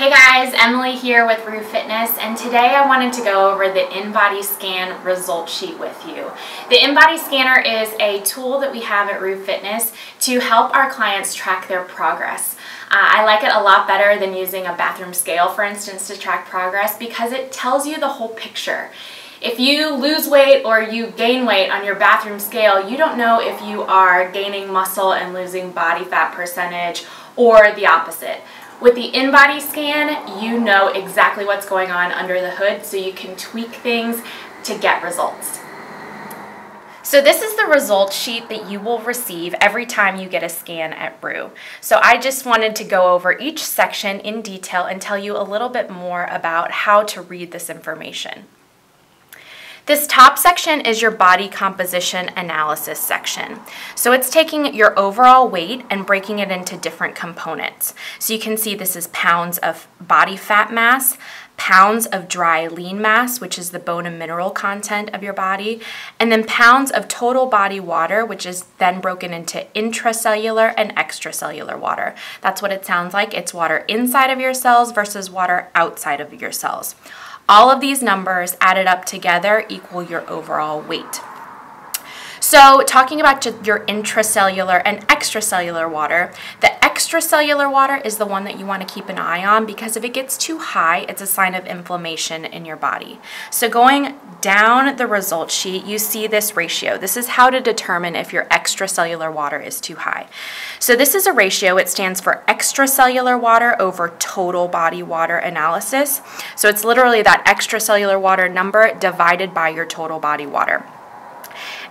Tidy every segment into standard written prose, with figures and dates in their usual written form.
Hey guys, Emily here with Rue Fitness, and today I wanted to go over the BODYSCAN result sheet with you. The InBody Scanner is a tool that we have at Rue Fitness to help our clients track their progress. I like it a lot better than using a bathroom scale, for instance, to track progress because it tells you the whole picture. If you lose weight or you gain weight on your bathroom scale, you don't know if you are gaining muscle and losing body fat percentage or the opposite. With the InBody Scan, you know exactly what's going on under the hood, so you can tweak things to get results. So this is the result sheet that you will receive every time you get a scan at Rue. So I just wanted to go over each section in detail and tell you a little bit more about how to read this information. This top section is your body composition analysis section. So it's taking your overall weight and breaking it into different components. So you can see this is pounds of body fat mass, pounds of dry lean mass, which is the bone and mineral content of your body, and then pounds of total body water, which is then broken into intracellular and extracellular water. That's what it sounds like. It's water inside of your cells versus water outside of your cells. All of these numbers added up together equal your overall weight. So talking about your intracellular and extracellular water, the extracellular water is the one that you want to keep an eye on because if it gets too high, it's a sign of inflammation in your body. So going down the result sheet, you see this ratio. This is how to determine if your extracellular water is too high. So this is a ratio. It stands for extracellular water over total body water analysis. So it's literally that extracellular water number divided by your total body water.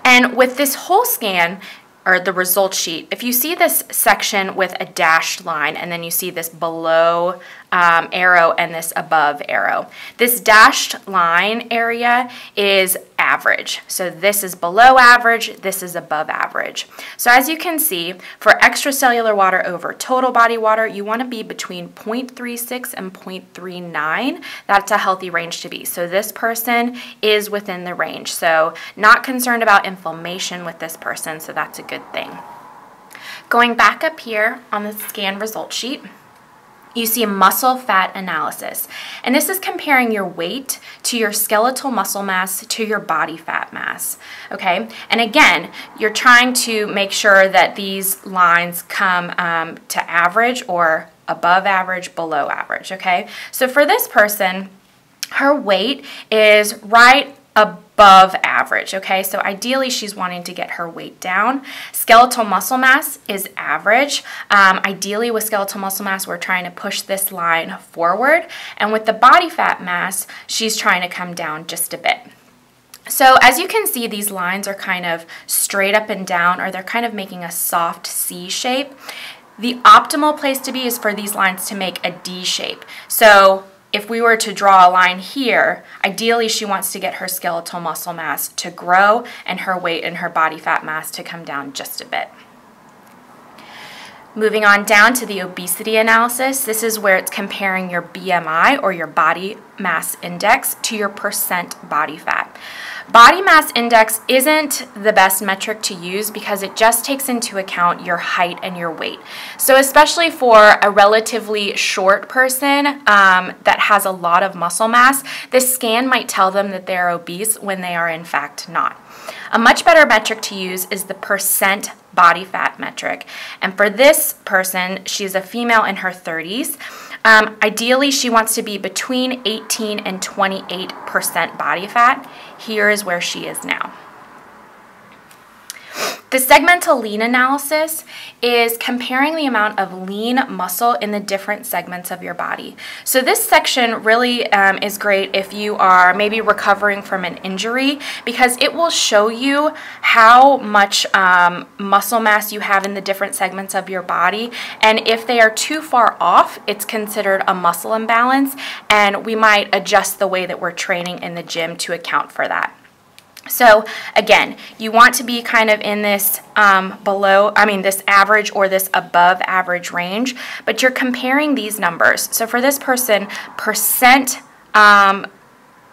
And with this whole scan, or the result sheet, if you see this section with a dashed line and then you see this below arrow and this above arrow, this dashed line area is average. So this is below average, this is above average. So as you can see, for extracellular water over total body water, you want to be between 0.36 and 0.39. That's a healthy range to be. So this person is within the range. So not concerned about inflammation with this person, so that's a good thing. Going back up here on the scan result sheet, you see a muscle fat analysis, and this is comparing your weight to your skeletal muscle mass to your body fat mass, okay? And again, you're trying to make sure that these lines come to average or above average, below average, okay? So for this person, her weight is right above average, okay? So ideally, she's wanting to get her weight down. Skeletal muscle mass is average. Ideally, with skeletal muscle mass, we're trying to push this line forward. And with the body fat mass, she's trying to come down just a bit. So as you can see, these lines are kind of straight up and down, or they're kind of making a soft C shape. The optimal place to be is for these lines to make a D shape. So if we were to draw a line here, ideally she wants to get her skeletal muscle mass to grow and her weight and her body fat mass to come down just a bit. Moving on down to the obesity analysis, this is where it's comparing your BMI or your body mass index to your percent body fat. Body mass index isn't the best metric to use because it just takes into account your height and your weight. So especially for a relatively short person that has a lot of muscle mass, this scan might tell them that they're obese when they are in fact not. A much better metric to use is the percent body fat metric. And for this person, she's a female in her 30s. Ideally, she wants to be between 18 and 28% body fat. Here is where she is now. The segmental lean analysis is comparing the amount of lean muscle in the different segments of your body. So this section really is great if you are maybe recovering from an injury because it will show you how much muscle mass you have in the different segments of your body, and if they are too far off, it's considered a muscle imbalance, and we might adjust the way that we're training in the gym to account for that. So again, you want to be kind of in this this average or this above average range, but you're comparing these numbers. So for this person, percent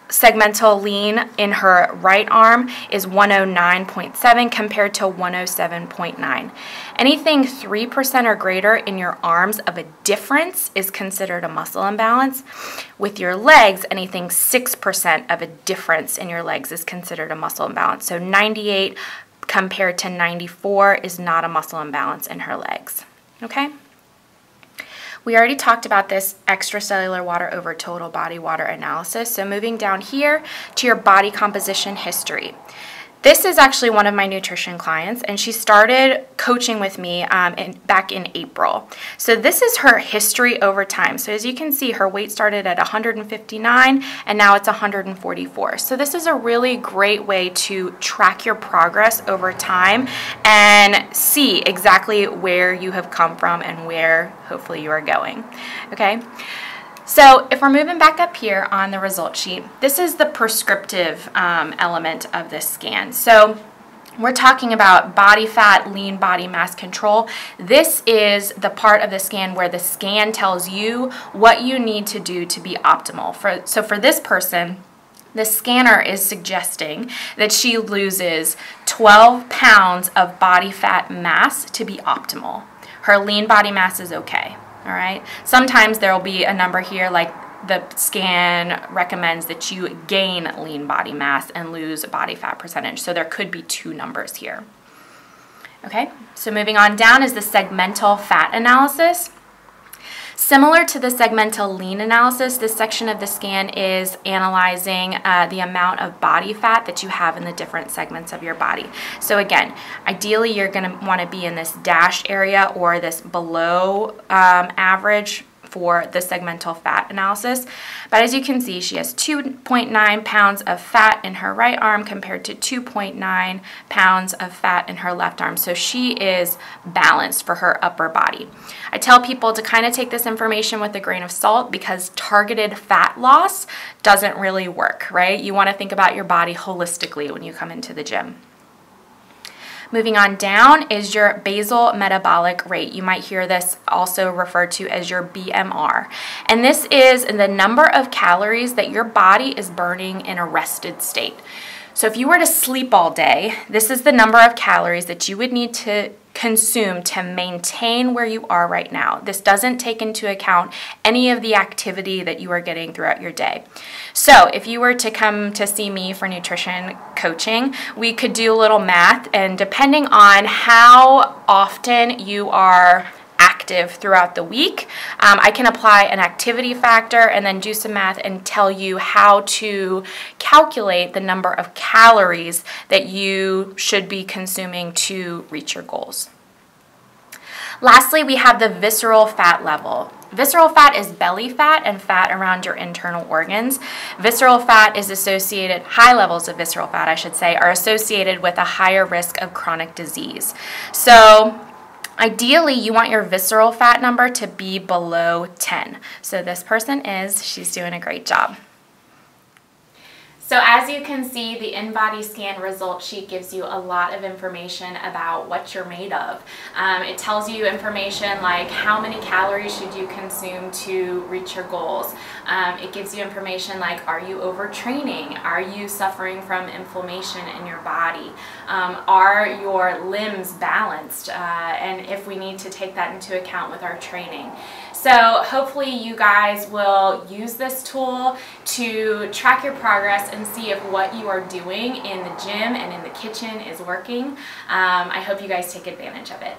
segmental lean in her right arm is 109.7 compared to 107.9. Anything 3% or greater in your arms of a difference is considered a muscle imbalance. With your legs, anything 6% of a difference in your legs is considered a muscle imbalance. So 98 compared to 94 is not a muscle imbalance in her legs. Okay? We already talked about this extracellular water over total body water analysis. So moving down here to your body composition history. This is actually one of my nutrition clients, and she started coaching with me back in April. So this is her history over time. So as you can see, her weight started at 159 and now it's 144. So this is a really great way to track your progress over time and see exactly where you have come from and where hopefully you are going. Okay. So if we're moving back up here on the result sheet, this is the prescriptive element of this scan. So we're talking about body fat, lean body mass control. This is the part of the scan where the scan tells you what you need to do to be optimal. So for this person, the scanner is suggesting that she loses 12 pounds of body fat mass to be optimal. Her lean body mass is okay. All right. Sometimes there will be a number here like the scan recommends that you gain lean body mass and lose body fat percentage. So there could be two numbers here. Okay. So moving on down is the segmental fat analysis. Similar to the segmental lean analysis, this section of the scan is analyzing the amount of body fat that you have in the different segments of your body. So again, ideally you're going to want to be in this dashed area or this below average for the segmental fat analysis. But as you can see, she has 2.9 pounds of fat in her right arm compared to 2.9 pounds of fat in her left arm. So she is balanced for her upper body. I tell people to kind of take this information with a grain of salt because targeted fat loss doesn't really work, right? You want to think about your body holistically when you come into the gym. Moving on down is your basal metabolic rate. You might hear this also referred to as your BMR. And this is the number of calories that your body is burning in a rested state. So if you were to sleep all day, this is the number of calories that you would need to consume to maintain where you are right now. This doesn't take into account any of the activity that you are getting throughout your day. So if you were to come to see me for nutrition coaching, we could do a little math, and depending on how often you are active throughout the week, I can apply an activity factor and then do some math and tell you how to calculate the number of calories that you should be consuming to reach your goals. Lastly, we have the visceral fat level. Visceral fat is belly fat and fat around your internal organs. Visceral fat is associated, high levels of visceral fat, I should say, are associated with a higher risk of chronic disease. So ideally, you want your visceral fat number to be below 10. So this person she's doing a great job. So as you can see, the BODYSCAN result sheet gives you a lot of information about what you're made of. It tells you information like how many calories should you consume to reach your goals. It gives you information like, are you overtraining? Are you suffering from inflammation in your body? Are your limbs balanced? And if we need to take that into account with our training. So hopefully you guys will use this tool to track your progress and see if what you are doing in the gym and in the kitchen is working. I hope you guys take advantage of it.